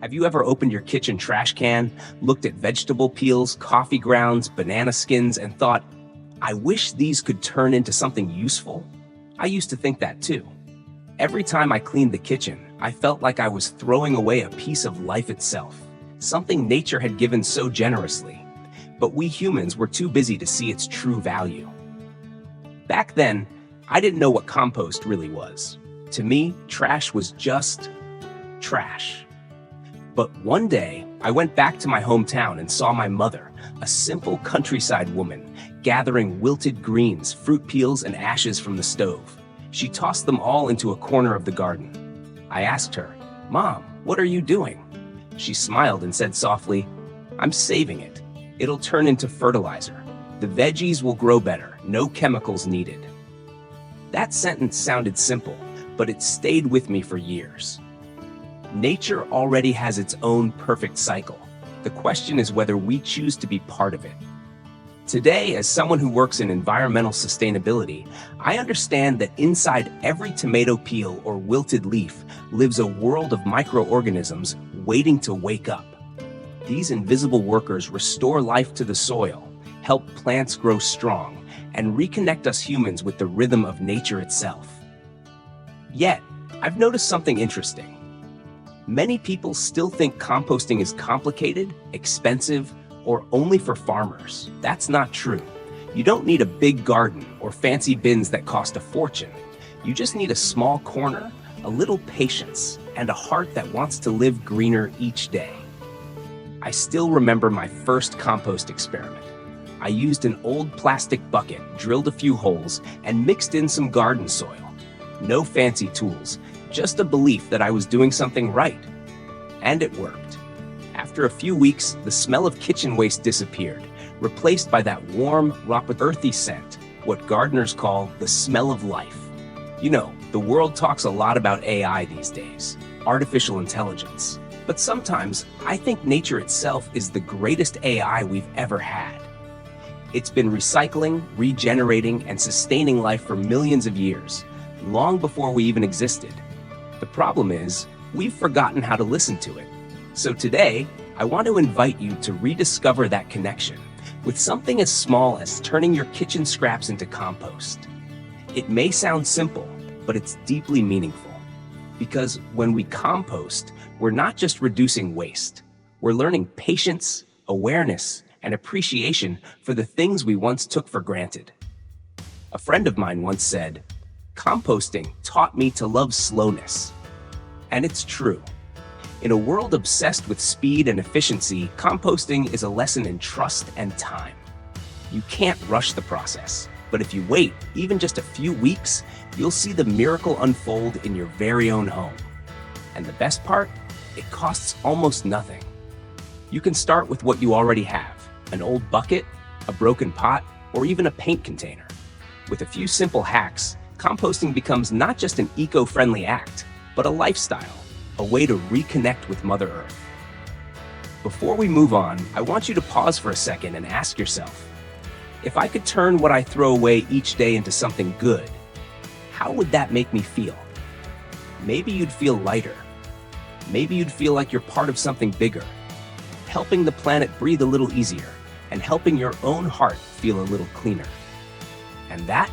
Have you ever opened your kitchen trash can, looked at vegetable peels, coffee grounds, banana skins, and thought, I wish these could turn into something useful? I used to think that too. Every time I cleaned the kitchen, I felt like I was throwing away a piece of life itself, something nature had given so generously. But we humans were too busy to see its true value. Back then, I didn't know what compost really was. To me, trash was just trash. But one day, I went back to my hometown and saw my mother, a simple countryside woman, gathering wilted greens, fruit peels, and ashes from the stove. She tossed them all into a corner of the garden. I asked her, "Mom, what are you doing?" She smiled and said softly, "I'm saving it. It'll turn into fertilizer. The veggies will grow better, no chemicals needed." That sentence sounded simple, but it stayed with me for years. Nature already has its own perfect cycle. The question is whether we choose to be part of it. Today, as someone who works in environmental sustainability, I understand that inside every tomato peel or wilted leaf lives a world of microorganisms waiting to wake up. These invisible workers restore life to the soil, help plants grow strong, and reconnect us humans with the rhythm of nature itself. Yet, I've noticed something interesting. Many people still think composting is complicated, expensive, or only for farmers. That's not true. You don't need a big garden or fancy bins that cost a fortune. You just need a small corner, a little patience, and a heart that wants to live greener each day. I still remember my first compost experiment. I used an old plastic bucket, drilled a few holes, and mixed in some garden soil. No fancy tools, just a belief that I was doing something right. And it worked. After a few weeks, the smell of kitchen waste disappeared, replaced by that warm, earthy scent, what gardeners call the smell of life. You know, the world talks a lot about AI these days, artificial intelligence. But sometimes, I think nature itself is the greatest AI we've ever had. It's been recycling, regenerating, and sustaining life for millions of years, long before we even existed. The problem is, we've forgotten how to listen to it. So today, I want to invite you to rediscover that connection with something as small as turning your kitchen scraps into compost. It may sound simple, but it's deeply meaningful. Because when we compost, we're not just reducing waste. We're learning patience, awareness, and appreciation for the things we once took for granted. A friend of mine once said, "Composting taught me to love slowness." And it's true. In a world obsessed with speed and efficiency, composting is a lesson in trust and time. You can't rush the process, but if you wait even just a few weeks, you'll see the miracle unfold in your very own home. And the best part? It costs almost nothing. You can start with what you already have, an old bucket, a broken pot, or even a paint container. With a few simple hacks, composting becomes not just an eco-friendly act, but a lifestyle, a way to reconnect with Mother Earth. Before we move on, I want you to pause for a second and ask yourself, if I could turn what I throw away each day into something good, how would that make me feel? Maybe you'd feel lighter. Maybe you'd feel like you're part of something bigger, helping the planet breathe a little easier and helping your own heart feel a little cleaner. And that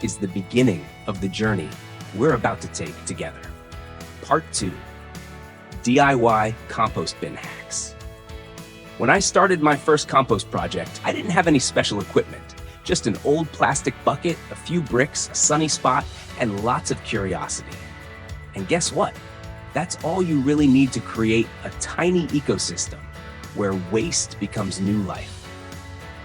is the beginning of the journey we're about to take together. Part 2, DIY compost bin hacks. When I started my first compost project, I didn't have any special equipment, just an old plastic bucket, a few bricks, a sunny spot, and lots of curiosity. And guess what? That's all you really need to create a tiny ecosystem where waste becomes new life.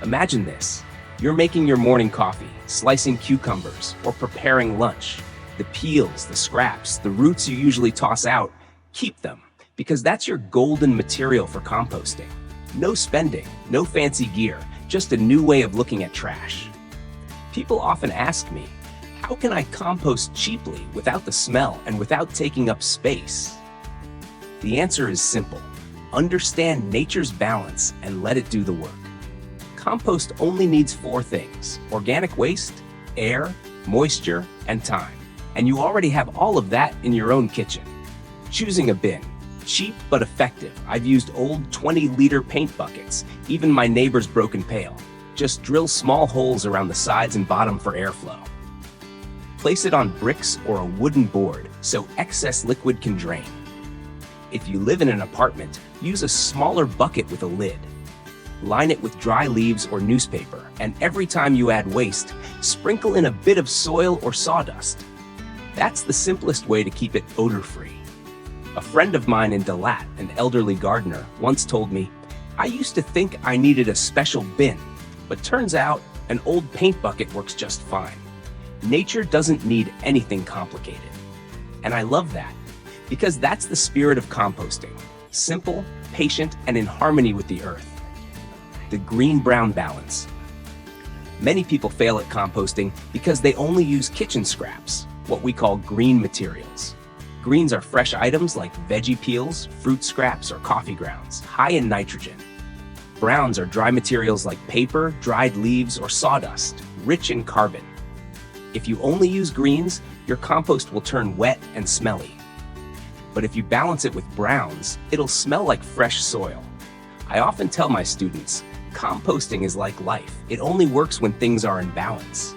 Imagine this. You're making your morning coffee, slicing cucumbers, or preparing lunch. The peels, the scraps, the roots you usually toss out, keep them, because that's your golden material for composting. No spending, no fancy gear, just a new way of looking at trash. People often ask me, how can I compost cheaply without the smell and without taking up space? The answer is simple. Understand nature's balance and let it do the work. Compost only needs 4 things: organic waste, air, moisture, and time. And you already have all of that in your own kitchen. Choosing a bin. Cheap but effective. I've used old 20-liter paint buckets, even my neighbor's broken pail. Just drill small holes around the sides and bottom for airflow. Place it on bricks or a wooden board so excess liquid can drain. If you live in an apartment, use a smaller bucket with a lid. Line it with dry leaves or newspaper, and every time you add waste, sprinkle in a bit of soil or sawdust. That's the simplest way to keep it odor-free. A friend of mine in Dalat, an elderly gardener, once told me, "I used to think I needed a special bin, but turns out an old paint bucket works just fine." Nature doesn't need anything complicated. And I love that, because that's the spirit of composting. Simple, patient, and in harmony with the earth. The green-brown balance. Many people fail at composting because they only use kitchen scraps, what we call green materials. Greens are fresh items like veggie peels, fruit scraps, or coffee grounds, high in nitrogen. Browns are dry materials like paper, dried leaves, or sawdust, rich in carbon. If you only use greens, your compost will turn wet and smelly. But if you balance it with browns, it'll smell like fresh soil. I often tell my students, composting is like life. It only works when things are in balance.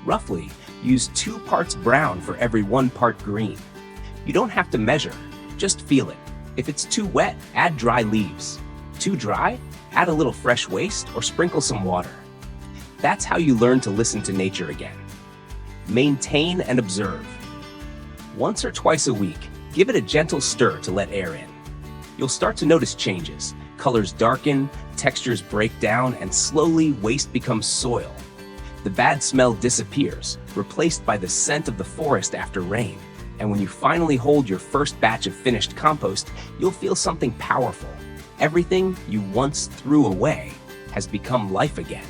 Roughly, use 2 parts brown for every 1 part green. You don't have to measure, just feel it. If it's too wet, add dry leaves. Too dry? Add a little fresh waste or sprinkle some water. That's how you learn to listen to nature again. Maintain and observe. Once or twice a week, give it a gentle stir to let air in. You'll start to notice changes. Colors darken, textures break down, and slowly waste becomes soil. The bad smell disappears, replaced by the scent of the forest after rain. And when you finally hold your first batch of finished compost, you'll feel something powerful. Everything you once threw away has become life again.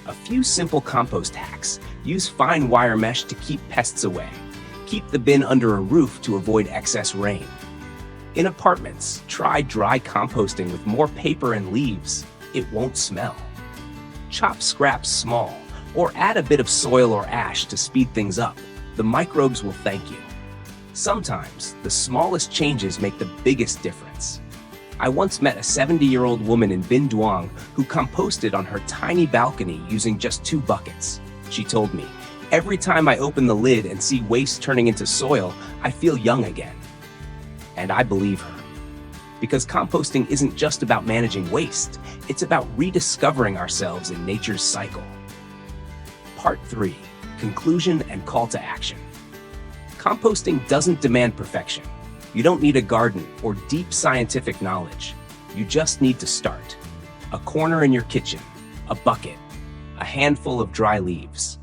A few simple compost hacks. Use fine wire mesh to keep pests away. Keep the bin under a roof to avoid excess rain. In apartments, try dry composting with more paper and leaves. It won't smell. Chop scraps small, or add a bit of soil or ash to speed things up. The microbes will thank you. Sometimes, the smallest changes make the biggest difference. I once met a 70-year-old woman in Bin Duong who composted on her tiny balcony using just 2 buckets. She told me, "Every time I open the lid and see waste turning into soil, I feel young again." And I believe her. Because composting isn't just about managing waste, it's about rediscovering ourselves in nature's cycle. Part 3. Conclusion and call to action. Composting doesn't demand perfection. You don't need a garden or deep scientific knowledge. You just need to start. A corner in your kitchen, a bucket, a handful of dry leaves.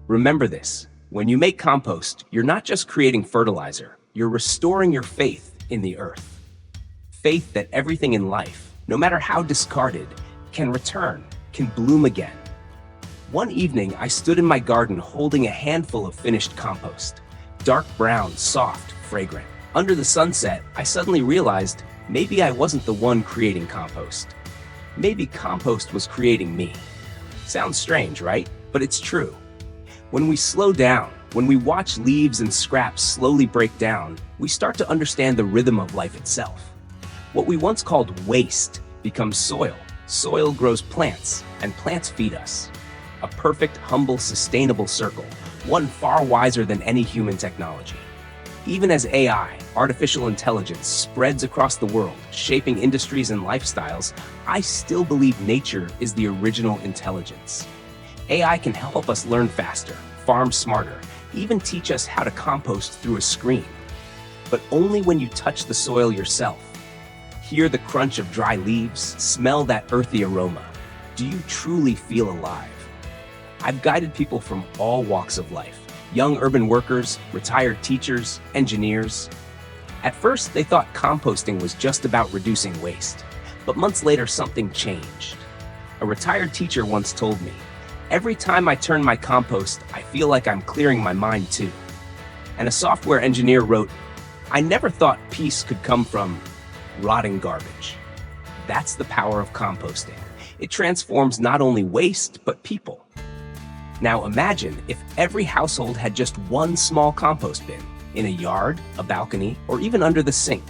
Remember this, when you make compost, you're not just creating fertilizer, you're restoring your faith in the earth. Faith that everything in life, no matter how discarded, can return, can bloom again. One evening, I stood in my garden holding a handful of finished compost. Dark brown, soft, fragrant. Under the sunset, I suddenly realized maybe I wasn't the one creating compost. Maybe compost was creating me. Sounds strange, right? But it's true. When we slow down, when we watch leaves and scraps slowly break down, we start to understand the rhythm of life itself. What we once called waste becomes soil. Soil grows plants, and plants feed us. A perfect, humble, sustainable circle, one far wiser than any human technology. Even as AI, artificial intelligence, spreads across the world, shaping industries and lifestyles, I still believe nature is the original intelligence. AI can help us learn faster, farm smarter, even teach us how to compost through a screen. But only when you touch the soil yourself. Hear the crunch of dry leaves, smell that earthy aroma. Do you truly feel alive? I've guided people from all walks of life. Young urban workers, retired teachers, engineers. At first, they thought composting was just about reducing waste. But months later, something changed. A retired teacher once told me, "Every time I turn my compost, I feel like I'm clearing my mind too." And a software engineer wrote, "I never thought peace could come from rotting garbage." That's the power of composting. It transforms not only waste, but people. Now imagine if every household had just one small compost bin. in a yard, a balcony, or even under the sink.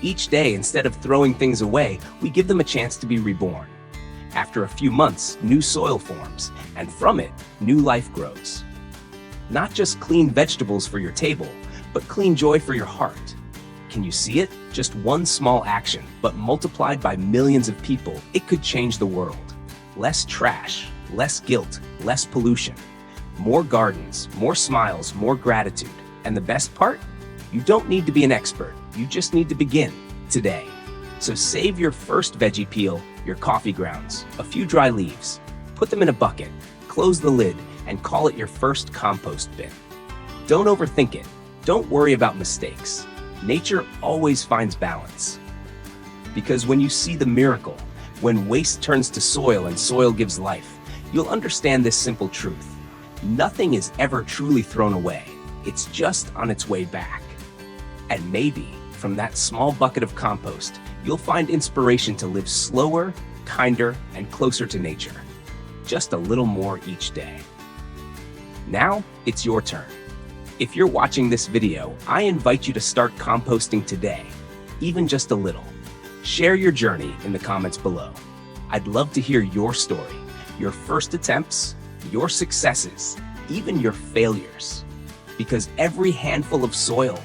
Each day, instead of throwing things away, we give them a chance to be reborn. After a few months, new soil forms, and from it, new life grows. Not just clean vegetables for your table, but clean joy for your heart. Can you see it? Just one small action, but multiplied by millions of people, it could change the world. Less trash, less guilt, less pollution. More gardens, more smiles, more gratitude. And the best part? You don't need to be an expert. You just need to begin today. So save your first veggie peel, your coffee grounds, a few dry leaves. Put them in a bucket, close the lid, and call it your first compost bin. Don't overthink it. Don't worry about mistakes. Nature always finds balance. Because when you see the miracle, when waste turns to soil and soil gives life, you'll understand this simple truth. Nothing is ever truly thrown away. It's just on its way back. And maybe, from that small bucket of compost, you'll find inspiration to live slower, kinder, and closer to nature. Just a little more each day. Now, it's your turn. If you're watching this video, I invite you to start composting today, even just a little. Share your journey in the comments below. I'd love to hear your story, your first attempts, your successes, even your failures. Because every handful of soil,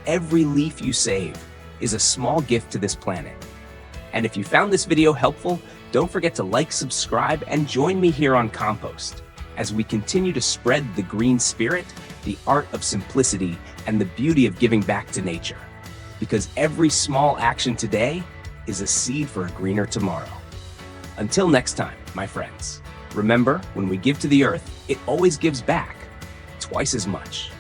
every leaf you save, is a small gift to this planet. And if you found this video helpful, don't forget to like, subscribe, and join me here on Compost as we continue to spread the green spirit, the art of simplicity, and the beauty of giving back to nature. Because every small action today is a seed for a greener tomorrow. Until next time, my friends, remember, when we give to the earth, it always gives back twice as much.